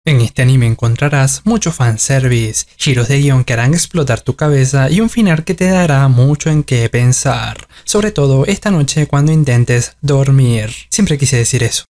En este anime encontrarás mucho fanservice, giros de guión que harán explotar tu cabeza y un final que te dará mucho en qué pensar, sobre todo esta noche cuando intentes dormir. Siempre quise decir eso.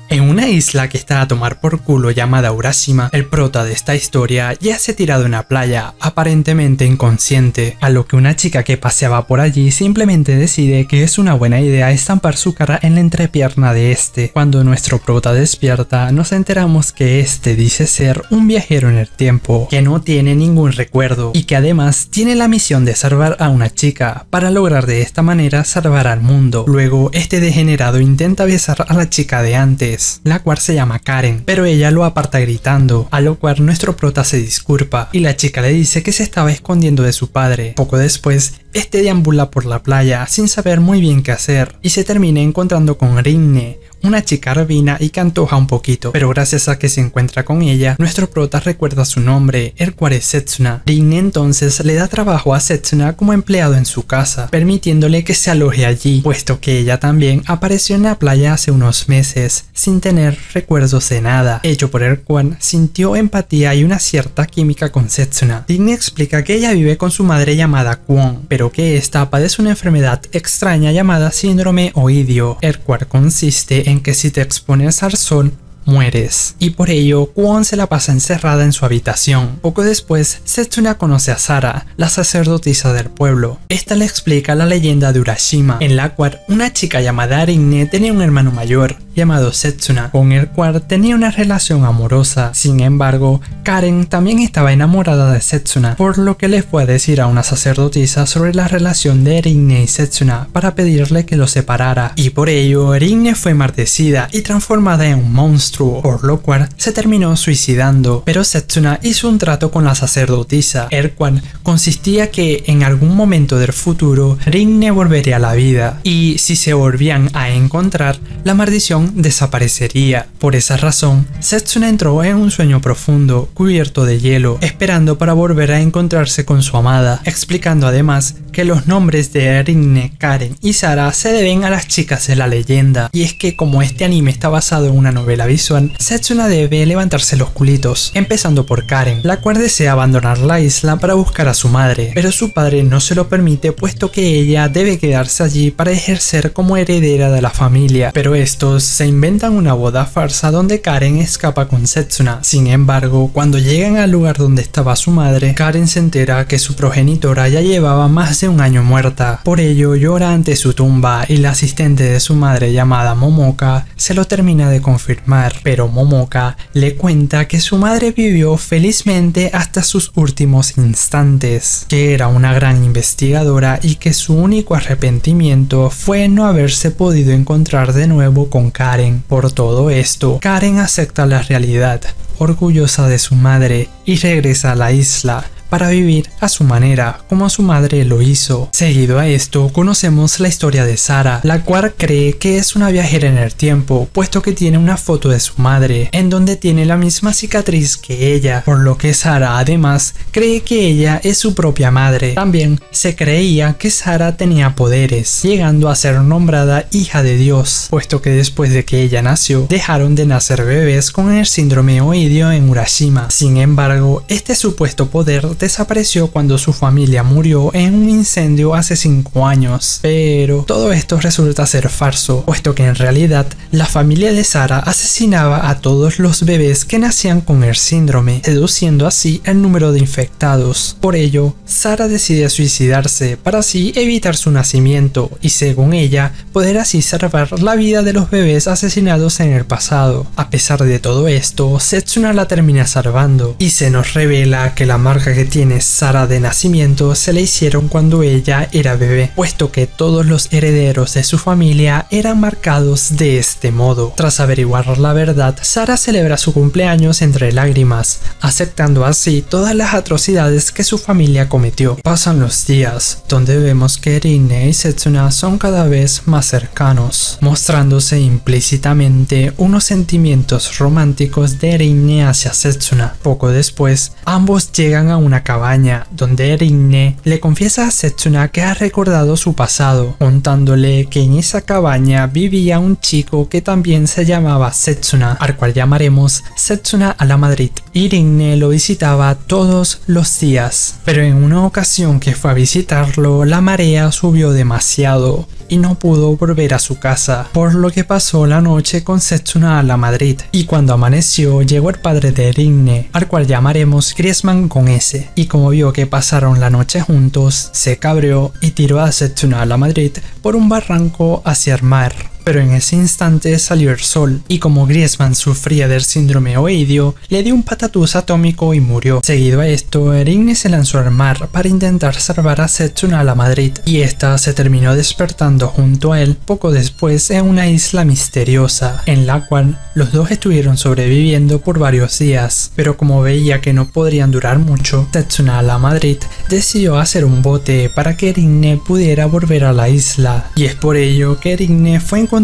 En una isla que está a tomar por culo llamada Urashima, el prota de esta historia ya se ha tirado en la playa, aparentemente inconsciente, a lo que una chica que paseaba por allí simplemente decide que es una buena idea estampar su cara en la entrepierna de este. Cuando nuestro prota despierta, nos enteramos que este dice ser un viajero en el tiempo, que no tiene ningún recuerdo y que además tiene la misión de salvar a una chica, para lograr de esta manera salvar al mundo. Luego, este degenerado intenta besar a la chica de antes, la cual se llama Karen, pero ella lo aparta gritando, a lo cual nuestro prota se disculpa y la chica le dice que se estaba escondiendo de su padre. Poco después, este deambula por la playa sin saber muy bien qué hacer y se termina encontrando con Rinne, una chica rabina y que antoja un poquito, pero gracias a que se encuentra con ella, nuestro prota recuerda su nombre, el cual es Setsuna. Rinne entonces le da trabajo a Setsuna como empleado en su casa, permitiéndole que se aloje allí, puesto que ella también apareció en la playa hace unos meses, sin tener recuerdos de nada, hecho por el cual sintió empatía y una cierta química con Setsuna. Rinne explica que ella vive con su madre llamada Kwon, pero que esta padece una enfermedad extraña llamada síndrome oidio, el cual consiste en que si te expones al sol, mueres, y por ello Kwon se la pasa encerrada en su habitación. Poco después, Setsuna conoce a Sara, la sacerdotisa del pueblo. Esta le explica la leyenda de Urashima, en la cual una chica llamada Rinne tenía un hermano mayor, llamado Setsuna, con el cual tenía una relación amorosa. Sin embargo, Karen también estaba enamorada de Setsuna, por lo que le fue a decir a una sacerdotisa sobre la relación de Rinne y Setsuna para pedirle que los separara, y por ello Rinne fue maldecida y transformada en un monstruo, por lo cual se terminó suicidando. Pero Setsuna hizo un trato con la sacerdotisa, el cual consistía que en algún momento del futuro Rinne volvería a la vida, y si se volvían a encontrar, la maldición desaparecería. Por esa razón, Setsuna entró en un sueño profundo, cubierto de hielo, esperando para volver a encontrarse con su amada, explicando además que los nombres de Rinne, Karen y Sara se deben a las chicas de la leyenda, y es que como este anime está basado en una novela visual, Setsuna debe levantarse los culitos, empezando por Karen, la cual desea abandonar la isla para buscar a su madre, pero su padre no se lo permite puesto que ella debe quedarse allí para ejercer como heredera de la familia, pero estos se inventan una boda farsa donde Karen escapa con Setsuna. Sin embargo, cuando llegan al lugar donde estaba su madre, Karen se entera que su progenitora ya llevaba más de un año muerta, por ello llora ante su tumba y la asistente de su madre llamada Momoka se lo termina de confirmar, pero Momoka le cuenta que su madre vivió felizmente hasta sus últimos instantes, que era una gran investigadora y que su único arrepentimiento fue no haberse podido encontrar de nuevo con Karen. Por todo esto, Karen acepta la realidad, orgullosa de su madre, y regresa a la isla para vivir a su manera, como su madre lo hizo. Seguido a esto, conocemos la historia de Sara, la cual cree que es una viajera en el tiempo, puesto que tiene una foto de su madre, en donde tiene la misma cicatriz que ella, por lo que Sara además cree que ella es su propia madre. También se creía que Sara tenía poderes, llegando a ser nombrada hija de Dios, puesto que después de que ella nació, dejaron de nacer bebés con el síndrome oidio en Urashima. Sin embargo, este supuesto poder desapareció cuando su familia murió en un incendio hace 5 años, pero todo esto resulta ser falso, puesto que en realidad la familia de Sara asesinaba a todos los bebés que nacían con el síndrome, reduciendo así el número de infectados. Por ello, Sara decide suicidarse para así evitar su nacimiento y, según ella, poder así salvar la vida de los bebés asesinados en el pasado. A pesar de todo esto, Setsuna la termina salvando y se nos revela que la marca que tiene Sara de nacimiento se le hicieron cuando ella era bebé, puesto que todos los herederos de su familia eran marcados de este modo. Tras averiguar la verdad, Sara celebra su cumpleaños entre lágrimas, aceptando así todas las atrocidades que su familia cometió. Pasan los días, donde vemos que Rinne y Setsuna son cada vez más cercanos, mostrándose implícitamente unos sentimientos románticos de Rinne hacia Setsuna. Poco después, ambos llegan a una una cabaña donde Erinne le confiesa a Setsuna que ha recordado su pasado, contándole que en esa cabaña vivía un chico que también se llamaba Setsuna, al cual llamaremos Setsuna a la Madrid. Erinne lo visitaba todos los días, pero en una ocasión que fue a visitarlo, la marea subió demasiado y no pudo volver a su casa, por lo que pasó la noche con Setsuna a la Madrid, y cuando amaneció llegó el padre de Erinne, al cual llamaremos Griezmann con S, y como vio que pasaron la noche juntos, se cabreó y tiró a Setsuna a la Madrid por un barranco hacia el mar. Pero en ese instante salió el sol, y como Griezmann sufría del síndrome oidio, le dio un patatús atómico y murió. Seguido a esto, Erinne se lanzó al mar para intentar salvar a Setsuna a la Madrid, y esta se terminó despertando junto a él poco después en una isla misteriosa, en la cual los dos estuvieron sobreviviendo por varios días, pero como veía que no podrían durar mucho, Setsuna a la Madrid decidió hacer un bote para que Erinne pudiera volver a la isla, y es por ello que Erinne fue encontrada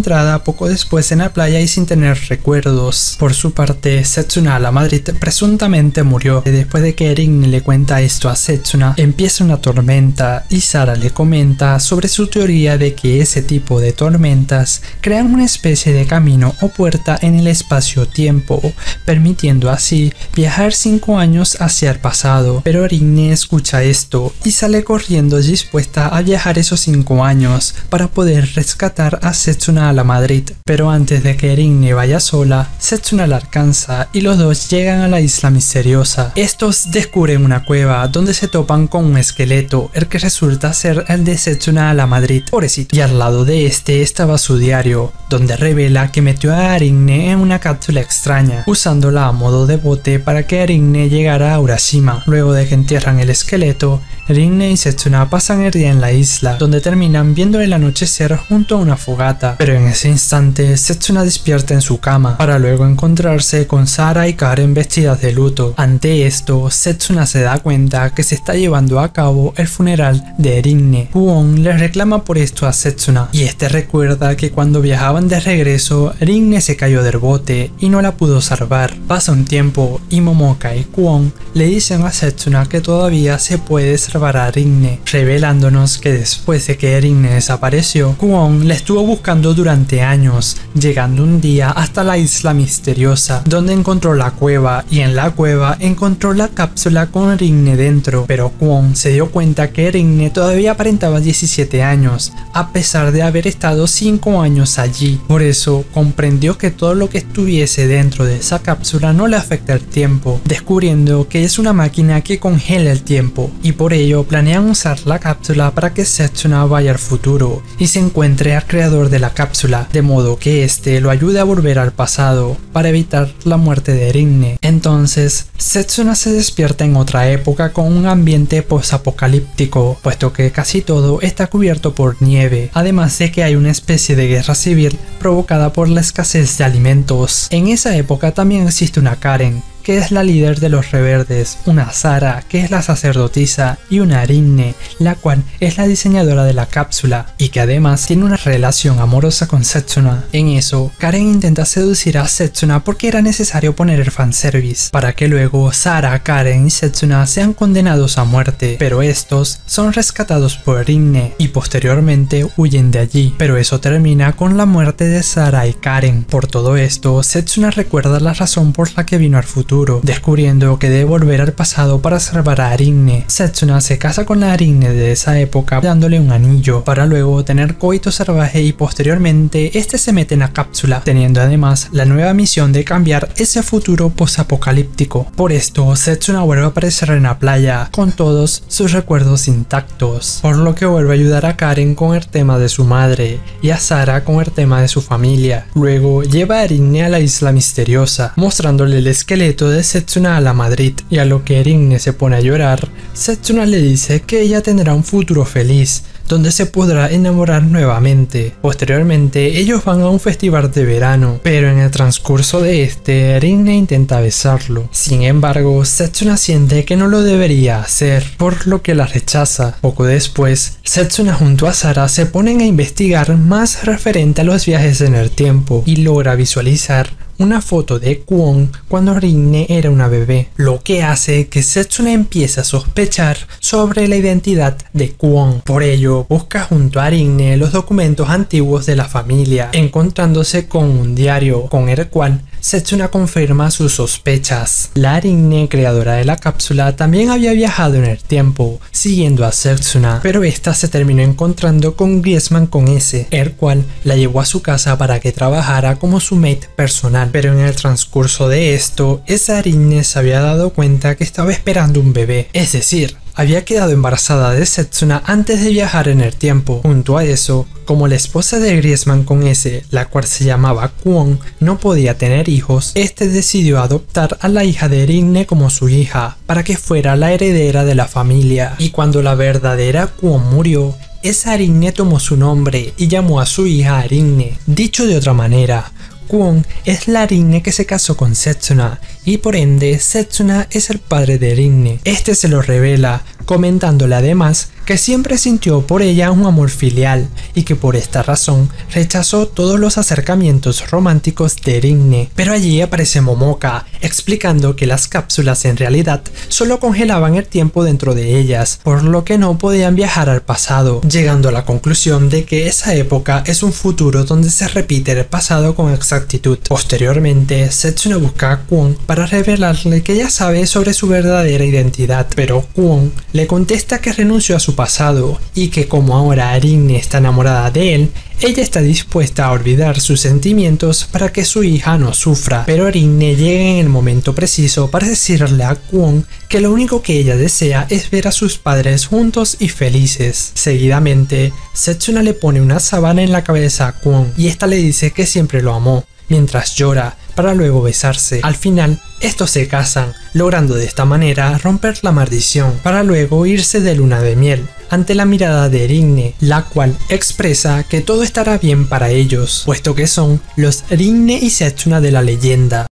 poco después en la playa y sin tener recuerdos. Por su parte, Setsuna a la Madrid presuntamente murió. Después de que Erinne le cuenta esto a Setsuna, empieza una tormenta y Sara le comenta sobre su teoría de que ese tipo de tormentas crean una especie de camino o puerta en el espacio-tiempo, permitiendo así viajar 5 años hacia el pasado. Pero Erinne escucha esto y sale corriendo dispuesta a viajar esos 5 años para poder rescatar a Setsuna a la Madrid, pero antes de que Erinne vaya sola, Setsuna la alcanza y los dos llegan a la isla misteriosa. Estos descubren una cueva donde se topan con un esqueleto, el que resulta ser el de Setsuna a la Madrid, pobrecito, y al lado de este estaba su diario, donde revela que metió a Erinne en una cápsula extraña, usándola a modo de bote para que Erinne llegara a Urashima. Luego de que entierran el esqueleto, Erinne y Setsuna pasan el día en la isla, donde terminan viendo el anochecer junto a una fogata, pero en ese instante Setsuna despierta en su cama, para luego encontrarse con Sara y Karen vestidas de luto. Ante esto, Setsuna se da cuenta que se está llevando a cabo el funeral de Erinne. Kwon le reclama por esto a Setsuna, y este recuerda que cuando viajaban de regreso, Erinne se cayó del bote y no la pudo salvar. Pasa un tiempo y Momoka y Kwon le dicen a Setsuna que todavía se puede salvar a Erinne, revelándonos que después de que Erinne desapareció, Kwon la estuvo buscando durante años, llegando un día hasta la isla misteriosa, donde encontró la cueva, y en la cueva encontró la cápsula con Erinne dentro, pero Kwon se dio cuenta que Erinne todavía aparentaba 17 años, a pesar de haber estado 5 años allí. Por eso comprendió que todo lo que estuviese dentro de esa cápsula no le afecta el tiempo, descubriendo que es una máquina que congela el tiempo, y por ello planean usar la cápsula para que Setsuna vaya al futuro y se encuentre al creador de la cápsula, de modo que este lo ayude a volver al pasado para evitar la muerte de Erinne. Entonces, Setsuna se despierta en otra época con un ambiente post-apocalíptico, puesto que casi todo está cubierto por nieve, además de que hay una especie de guerra civil provocada por la escasez de alimentos. En esa época también existe una Karen, que es la líder de los Reverdes, una Sara, que es la sacerdotisa, y una Erinne, la cual es la diseñadora de la cápsula, y que además tiene una relación amorosa con Setsuna. En eso, Karen intenta seducir a Setsuna porque era necesario poner el fanservice, para que luego Sara, Karen y Setsuna sean condenados a muerte, pero estos son rescatados por Erinne, y posteriormente huyen de allí, pero eso termina con la muerte de Sara y Karen. Por todo esto, Setsuna recuerda la razón por la que vino al futuro, descubriendo que debe volver al pasado para salvar a Erinne. Setsuna se casa con la Erinne de esa época dándole un anillo, para luego tener coito salvaje y posteriormente este se mete en la cápsula, teniendo además la nueva misión de cambiar ese futuro posapocalíptico. Por esto, Setsuna vuelve a aparecer en la playa con todos sus recuerdos intactos, por lo que vuelve a ayudar a Karen con el tema de su madre y a Sara con el tema de su familia. Luego lleva a Erinne a la isla misteriosa, mostrándole el esqueleto de Setsuna a la Madrid, y a lo que Erinne se pone a llorar, Setsuna le dice que ella tendrá un futuro feliz, donde se podrá enamorar nuevamente. Posteriormente, ellos van a un festival de verano, pero en el transcurso de este, Erinne intenta besarlo. Sin embargo, Setsuna siente que no lo debería hacer, por lo que la rechaza. Poco después, Setsuna junto a Sara se ponen a investigar más referente a los viajes en el tiempo, y logra visualizar una foto de Kwon cuando Rinne era una bebé, lo que hace que Setsuna empiece a sospechar sobre la identidad de Kwon. Por ello, busca junto a Rinne los documentos antiguos de la familia, encontrándose con un diario con el cual Setsuna confirma sus sospechas. La Rinne, creadora de la cápsula, también había viajado en el tiempo, siguiendo a Setsuna, pero esta se terminó encontrando con Griezmann con S, el cual la llevó a su casa para que trabajara como su mate personal. Pero en el transcurso de esto, esa Rinne se había dado cuenta que estaba esperando un bebé, es decir, había quedado embarazada de Setsuna antes de viajar en el tiempo. Junto a eso, como la esposa de Griezmann con S, la cual se llamaba Kwon, no podía tener hijos, este decidió adoptar a la hija de Rinne como su hija, para que fuera la heredera de la familia. Y cuando la verdadera Kwon murió, esa Rinne tomó su nombre y llamó a su hija Rinne. Dicho de otra manera, Kwon es la Rinne que se casó con Setsuna y por ende Setsuna es el padre de Rinne. Este se lo revela, comentándole además que siempre sintió por ella un amor filial y que por esta razón rechazó todos los acercamientos románticos de Rinne. Pero allí aparece Momoka, explicando que las cápsulas en realidad solo congelaban el tiempo dentro de ellas, por lo que no podían viajar al pasado, llegando a la conclusión de que esa época es un futuro donde se repite el pasado con exactitud. Posteriormente, Setsuna busca a Kwon para revelarle que ya sabe sobre su verdadera identidad, pero Kwon le contesta que renunció a su pasado y que como ahora Rinne está enamorada de él, ella está dispuesta a olvidar sus sentimientos para que su hija no sufra. Pero Rinne llega en el momento preciso para decirle a Kwon que lo único que ella desea es ver a sus padres juntos y felices. Seguidamente, Setsuna le pone una sábana en la cabeza a Kwon y esta le dice que siempre lo amó, mientras llora, para luego besarse. Al final, estos se casan, logrando de esta manera romper la maldición, para luego irse de luna de miel, ante la mirada de Rinne, la cual expresa que todo estará bien para ellos, puesto que son los Rinne y Setsuna de la leyenda.